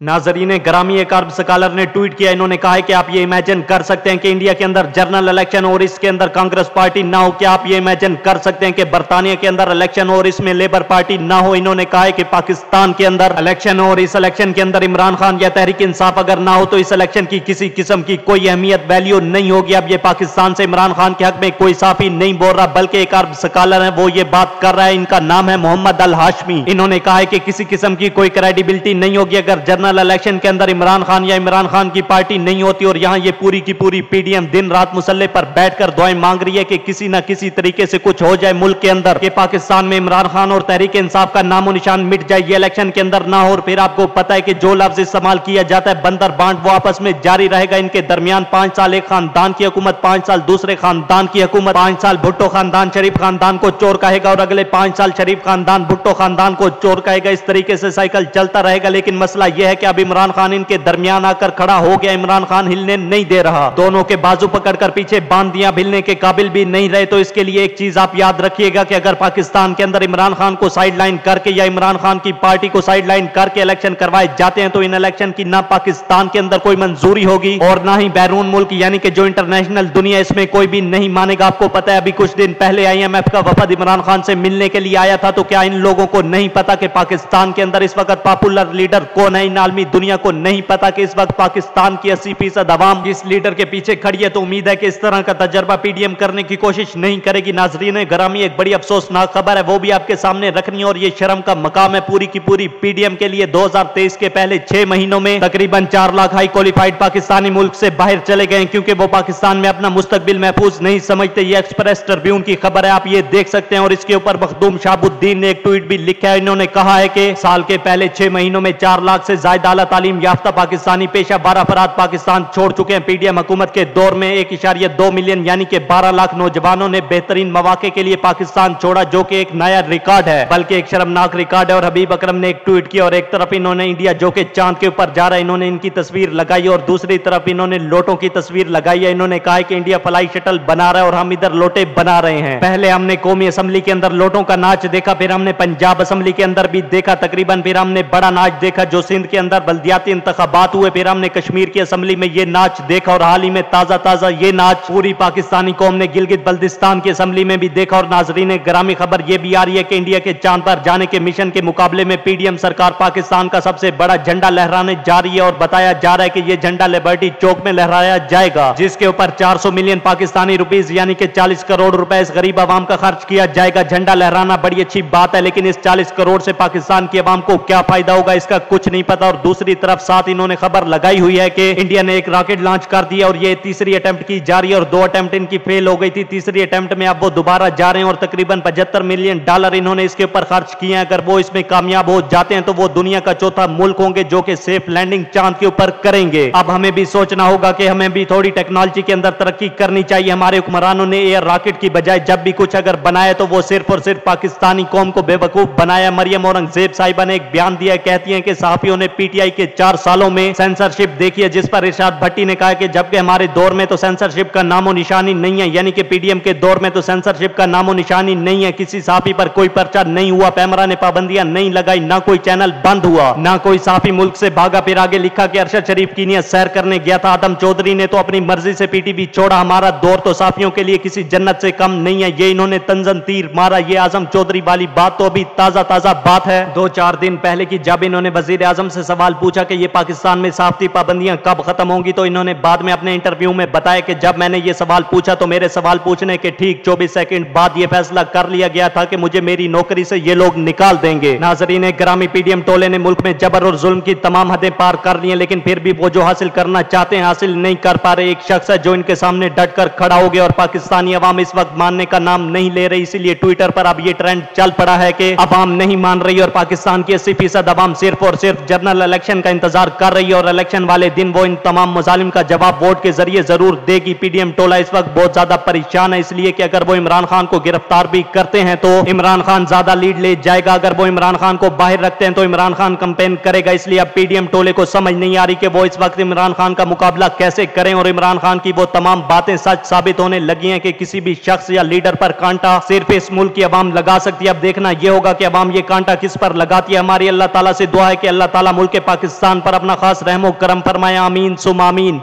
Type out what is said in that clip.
नाजरीन ग्रामी एक अरब स्कॉलर ने ट्वीट किया। इन्होंने कहा है कि आप ये इमेजिन कर सकते हैं कि इंडिया के अंदर जनरल इलेक्शन और इसके अंदर कांग्रेस पार्टी ना हो। क्या आप ये इमेजिन कर सकते हैं कि बर्तानिया के अंदर इलेक्शन और इसमें लेबर पार्टी ना हो। इन्होंने कहा है कि पाकिस्तान के अंदर इलेक्शन और इस इलेक्शन के अंदर इमरान खान या तहरीक इंसाफ अगर ना हो तो इस इलेक्शन की किसी किस्म की कोई अहमियत वैल्यू नहीं होगी। अब ये पाकिस्तान से इमरान खान के हक में कोई साफी नहीं बोल रहा, बल्कि एक अरब स्कॉलर है वो ये बात कर रहा है। इनका नाम है मोहम्मद अल हाशमी। इन्होंने कहा है कि किसी किस्म की कोई क्रेडिबिलिटी नहीं होगी अगर जनरल इलेक्शन के अंदर इमरान खान या इमरान खान की पार्टी नहीं होती। और यहां ये पूरी की पूरी पीडीएम दिन रात मुसल्ले पर बैठकर दुआएं मांग रही है कि किसी ना किसी तरीके से कुछ हो जाए मुल्क के अंदर, कि पाकिस्तान में इमरान खान और तहरीक इंसाफ का नामो निशान मिट जाए, ये इलेक्शन के अंदर ना हो। और फिर आपको पता है कि जो लफ्ज इस्तेमाल किया जाता है बंदर बांट, वो आपस में जारी रहेगा। इनके दरमियान 5 साल एक खानदान की हुकूमत, 5 साल दूसरे खानदान की हुकूमत, 5 साल भुट्टो खानदान शरीफ खानदान को चोर कहेगा और अगले 5 साल शरीफ खानदान भुट्टो खानदान को चोर कहेगा। इस तरीके से साइकिल चलता रहेगा। लेकिन मसला यह है कि अब इमरान खान इनके दरमियान आकर खड़ा हो गया। इमरान खान हिलने नहीं दे रहा, दोनों के बाजू पकड़कर पीछे बांध दिया, हिलने के काबिल भी नहीं रहे। तो इसके लिए एक चीज आप याद रखिएगा कि अगर पाकिस्तान के अंदर इमरान खान को साइडलाइन करके या इमरान खान की पार्टी को साइडलाइन करके इलेक्शन करवाए जाते हैं तो इन इलेक्शन की ना पाकिस्तान के अंदर कोई मंजूरी होगी और ना ही बैरून मुल्क यानी कि जो इंटरनेशनल दुनिया इसमें कोई भी नहीं मानेगा। आपको पता है अभी कुछ दिन पहले IMF का वफद इमरान खान से मिलने के लिए आया था, तो क्या इन लोगों को नहीं पता कि पाकिस्तान के अंदर इस वक्त पॉपुलर लीडर कौन है? इन आलमी दुनिया को नहीं पता कि इस वक्त पाकिस्तान की 80% अवाम इस लीडर के पीछे खड़ी है। तो उम्मीद है कि इस तरह का तजर्बा पीडीएम करने की कोशिश नहीं करेगी। नाजरीन ग्रामी एक बड़ी अफसोसनाक खबर है, वो भी आपके सामने रखनी है और ये शर्म का मकाम है पूरी की पूरी पीडीएम के लिए। 2023 के पहले 6 महीनों में तकरीबन 4 लाख हाई क्वालिफाइड पाकिस्तानी मुल्क से बाहर चले गए क्योंकि वो पाकिस्तान में अपना मुस्तकबिल महफूज नहीं समझते। ये एक्सप्रेस ट्रिब्यून की खबर है, आप ये देख सकते हैं। और इसके ऊपर मखदूम शाहबुद्दीन ने एक ट्वीट भी लिखा है। इन्होंने कहा है कि साल के पहले 6 महीनों में 4 लाख से ज्यादा आला तालीम याफ्ता पाकिस्तानी पेशा 12 अफराद पाकिस्तान छोड़ चुके हैं। पीडीएम हुकूमत के दौर में 1.2 मिलियन यानी कि 12 लाख नौजवानों ने बेहतरीन मौके के लिए पाकिस्तान छोड़ा, जो कि एक नया रिकॉर्ड है, बल्कि एक शर्मनाक रिकॉर्ड है। और हबीब अकरम ने एक ट्वीट किया और एक तरफ इन्होंने इंडिया जो कि चांद के ऊपर जा रहा है, इन्होंने इनकी तस्वीर लगाई और दूसरी तरफ इन्होंने लोटों की तस्वीर लगाई है। इन्होंने कहा कि इंडिया फ्लाई शटल बना रहा है और हम इधर लोटे बना रहे हैं। पहले हमने कौमी असेंबली के अंदर लोटों का नाच देखा, फिर हमने पंजाब असेंबली के अंदर भी देखा तकरीबन, फिर हमने बड़ा नाच देखा जो सिंध के अंदर बल्दियाती इंतखाबात हुए, फिर हमने कश्मीर की असेंबली में ये नाच देखा और हाल ही में ताजा ये नाच पूरी पाकिस्तानी कौम ने गिलगित बल्दिस्तान की असेंबली में भी देखा। और नाजरीन ग्रामी खबर ये भी आ रही है कि इंडिया के चांद पर जाने के मिशन के मुकाबले में पीडीएम सरकार पाकिस्तान का सबसे बड़ा झंडा लहराने जा रही है और बताया जा रहा है कि यह झंडा लिबर्टी चौक में लहराया जाएगा, जिसके ऊपर 400 मिलियन पाकिस्तानी रुपीस यानी कि 40 करोड़ रुपए इस गरीब आवाम का खर्च किया जाएगा। झंडा लहराना बड़ी अच्छी बात है, लेकिन इस 40 करोड़ से पाकिस्तान की आवाम को क्या फायदा होगा इसका कुछ नहीं पता। और दूसरी तरफ साथ इन्होंने खबर लगाई हुई है कि इंडिया ने एक रॉकेट लॉन्च कर दिया और ये तीसरी अटेम्प्ट की जा रही है और 2 अटेम्प्ट इनकी फेल हो गई थी। तीसरी अटेम्प्ट में अब वो दोबारा जा रहे हैं और तकरीबन $75 मिलियन इन्होंने इसके ऊपर खर्च किए हैं। अगर वो इसमें कामयाब हो जाते हैं तो वो दुनिया का चौथा मुल्क होंगे जो कि सेफ लैंडिंग चांद के ऊपर करेंगे। अब हमें भी सोचना होगा कि हमें भी थोड़ी टेक्नोलॉजी के अंदर तरक्की करनी चाहिए। हमारे हुक्मरानों ने एयर रॉकेट की बजाय जब भी कुछ अगर बनाया तो वो सिर्फ और सिर्फ पाकिस्तानी कौम को बेवकूफ बनाया। मरियम औरंगजेब साहिबा ने एक बयान दिया, कहती हैं कि सहाफियों ने पीटीआई के 4 सालों में सेंसरशिप देखी है, जिस पर इरशाद भट्टी ने कहा कि जबकि हमारे दौर में तो सेंसरशिप का नामो निशानी नहीं है, यानी कि पीडीएम के दौर में तो सेंसरशिप का नामो निशानी नहीं है। किसी सहाफी पर कोई पर्चा नहीं हुआ, पैमरा ने पाबंदियां नहीं लगाई, ना कोई चैनल बंद हुआ, ना कोई सहाफी मुल्क से भागा। फिर आगे लिखा कि अरशद शरीफ की नियत सैर करने गया था, आदम चौधरी ने तो अपनी मर्जी से पीटीबी छोड़ा। हमारा दौर तो सहाफियों के लिए किसी जन्नत से कम नहीं है। ये इन्होंने तंजन तीर मारा। ये आजम चौधरी वाली बात तो अभी ताजा बात है 2-4 दिन पहले की, जब इन्होंने वजीर आजम से सवाल पूछा कि ये पाकिस्तान में सहाफती पाबंदियां कब खत्म होंगी, तो इन्होंने बाद में अपने इंटरव्यू में बताया कि जब मैंने ये सवाल पूछा तो मेरे सवाल पूछने के ठीक 24 सेकंड बाद ये फैसला कर लिया गया था कि मुझे मेरी नौकरी से ये लोग निकाल देंगे। नाजरीन ग्रामी पीडीएम टोले ने मुल्क में जबर और जुल्म की तमाम हदें पार कर ली हैं, लेकिन फिर भी वो जो हासिल करना चाहते हैं हासिल नहीं कर पा रहे। एक शख्स है जो इनके सामने डट कर खड़ा हो गया और पाकिस्तानी अवाम इस वक्त मानने का नाम नहीं ले रही। इसीलिए ट्विटर पर अब ये ट्रेंड चल पड़ा है कि अवाम नहीं मान रही और पाकिस्तान की 80% अवाम सिर्फ और सिर्फ जनरल इलेक्शन का इंतजार कर रही है और इलेक्शन वाले दिन वो इन तमाम मजालिम का जवाब वोट के जरिए जरूर देगी। पीडीएम टोला इस वक्त बहुत ज्यादा परेशान है, इसलिए कि अगर वो इमरान खान को गिरफ्तार भी करते हैं तो इमरान खान ज्यादा लीड ले जाएगा, अगर वो इमरान खान को बाहर रखते हैं तो इमरान खान कैंपेन करेगा। इसलिए अब पीडीएम टोले को समझ नहीं आ रही कि वो इस वक्त इमरान खान का मुकाबला कैसे करें और इमरान खान की वो तमाम बातें सच साबित होने लगी हैं कि किसी भी शख्स या लीडर पर कांटा सिर्फ इस मुल्क की अवाम लगा सकती है। अब देखना यह होगा कि अवाम ये कांटा किस पर लगाती है। हमारी अल्लाह ताला से दुआ है कि अल्लाह ताला मुल्क मुल्क पाकिस्तान पर अपना खास रहमो करम फरमाए। आमीन सुम आमीन।